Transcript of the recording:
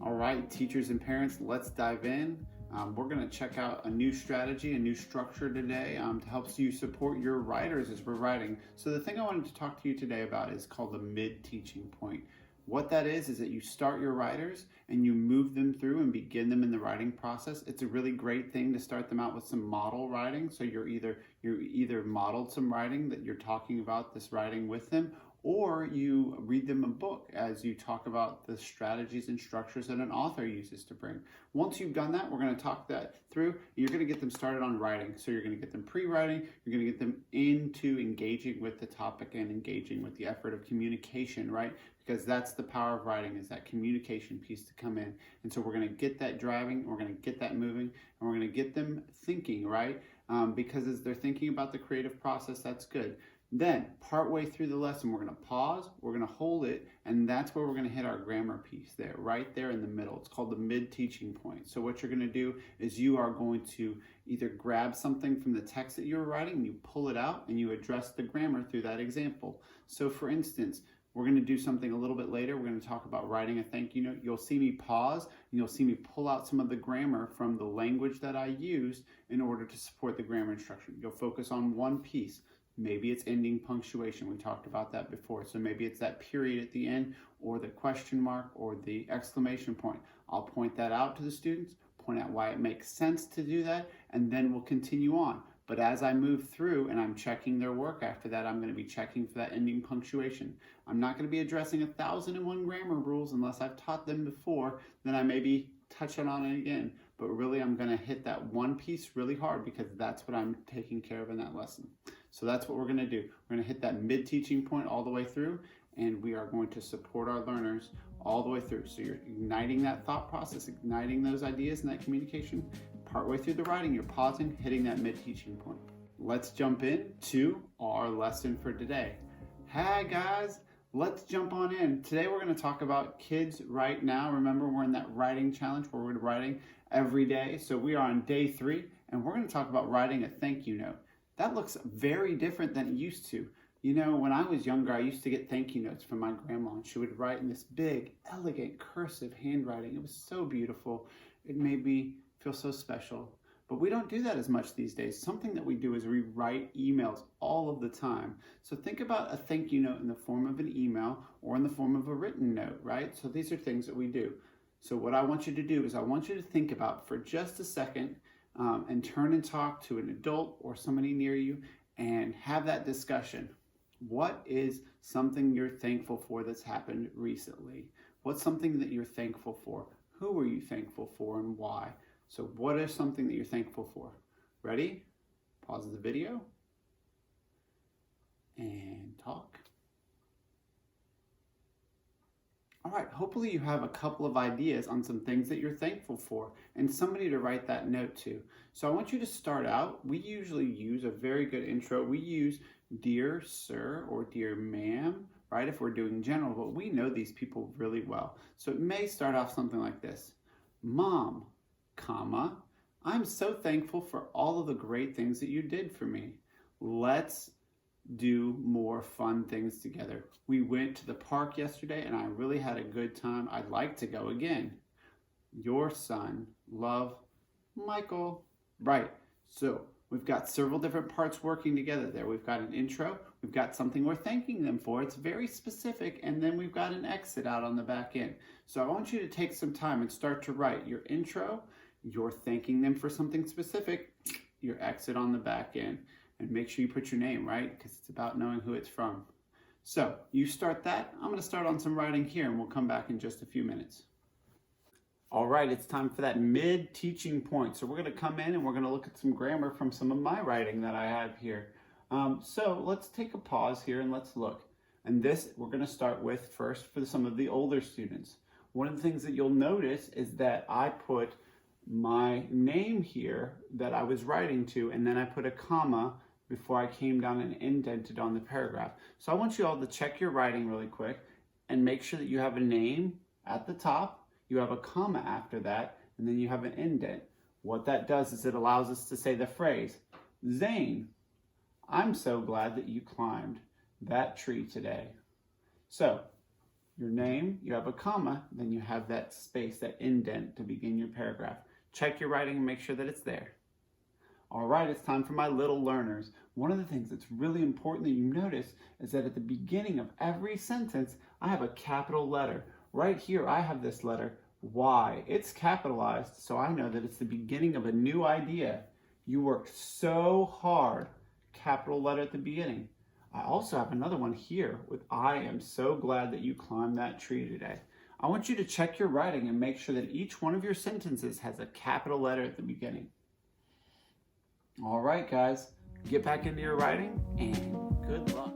All right, teachers and parents, let's dive in. We're going to check out a new strategy, a new structure today to help you support your writers as we're writing. So the thing I wanted to talk to you today about is called the mid-teaching point. What that is that you start your writers and you move them through and begin them in the writing process. It's a really great thing to start them out with some model writing. So you're either modeled some writing that you're talking about this writing with them, or you read them a book as you talk about the strategies and structures that an author uses to bring. Once you've done that, we're going to talk that through. You're going to get them started on writing. So you're going to get them pre-writing. You're going to get them into engaging with the topic and engaging with the effort of communication, right? Because that's the power of writing, is that communication piece to come in. And so we're going to get that driving, we're going to get that moving, and we're going to get them thinking, right? Because as they're thinking about the creative process, that's good. Then, partway through the lesson, we're going to pause, we're going to hold it, and that's where we're going to hit our grammar piece there, right there in the middle. It's called the mid-teaching point. So what you're going to do is you are going to either grab something from the text that you're writing, and you pull it out, and you address the grammar through that example. So for instance, we're going to do something a little bit later. We're going to talk about writing a thank you note. You'll see me pause, and you'll see me pull out some of the grammar from the language that I used in order to support the grammar instruction. You'll focus on one piece. Maybe it's ending punctuation. We talked about that before. So maybe it's that period at the end, or the question mark, or the exclamation point. I'll point that out to the students, point out why it makes sense to do that, and then we'll continue on. But as I move through and I'm checking their work after that, I'm going to be checking for that ending punctuation. I'm not going to be addressing 1,001 grammar rules unless I've taught them before. Then I maybe touch on it again. But really, I'm going to hit that one piece really hard because that's what I'm taking care of in that lesson. So that's what we're going to do. We're going to hit that mid-teaching point all the way through, and we are going to support our learners all the way through. So you're igniting that thought process, igniting those ideas and that communication. Partway through the writing, you're pausing, hitting that mid-teaching point. Let's jump into our lesson for today. Hey guys, let's jump on in. Today we're going to talk about kids right now. Remember, we're in that writing challenge where we're writing every day. So we are on day 3, and we're going to talk about writing a thank you note. That looks very different than it used to. You know, when I was younger, I used to get thank you notes from my grandma, and she would write in this big, elegant, cursive handwriting. It was so beautiful. It made me feel so special. But we don't do that as much these days. Something that we do is we write emails all of the time. So think about a thank you note in the form of an email or in the form of a written note, right? So these are things that we do. So what I want you to do is I want you to think about for just a second and turn and talk to an adult or somebody near you and have that discussion. What is something you're thankful for that's happened recently? What's something that you're thankful for? Who are you thankful for and why? So what is something that you're thankful for? Ready? Pause the video and talk. All right, hopefully you have a couple of ideas on some things that you're thankful for and somebody to write that note to. So I want you to start out. We usually use a very good intro. We use dear sir or dear ma'am, right, if we're doing general, but we know these people really well. So it may start off something like this. Mom, comma, I'm so thankful for all of the great things that you did for me. Let's do more fun things together. We went to the park yesterday and I really had a good time. I'd like to go again. Your son, love, Michael. Right, so we've got several different parts working together there. We've got an intro, we've got something we're thanking them for. It's very specific, and then we've got an exit out on the back end. So I want you to take some time and start to write your intro, you're thanking them for something specific, your exit on the back end. And make sure you put your name, right? Because it's about knowing who it's from. So you start that. I'm going to start on some writing here, and we'll come back in just a few minutes. All right, it's time for that mid-teaching point. So we're going to come in and we're going to look at some grammar from some of my writing that I have here. So let's take a pause here and let's look. And this we're going to start with first for some of the older students. One of the things that you'll notice is that I put my name here that I was writing to, and then I put a comma before I came down and indented on the paragraph. So I want you all to check your writing really quick and make sure that you have a name at the top, you have a comma after that, and then you have an indent. What that does is it allows us to say the phrase, Zane, I'm so glad that you climbed that tree today. So your name, you have a comma, then you have that space, that indent to begin your paragraph. Check your writing and make sure that it's there. All right, it's time for my little learners. One of the things that's really important that you notice is that at the beginning of every sentence, I have a capital letter. Right here, I have this letter, Y. It's capitalized, so I know that it's the beginning of a new idea. You worked so hard, capital letter at the beginning. I also have another one here with I am so glad that you climbed that tree today. I want you to check your writing and make sure that each one of your sentences has a capital letter at the beginning. All right, guys, get back into your writing and good luck.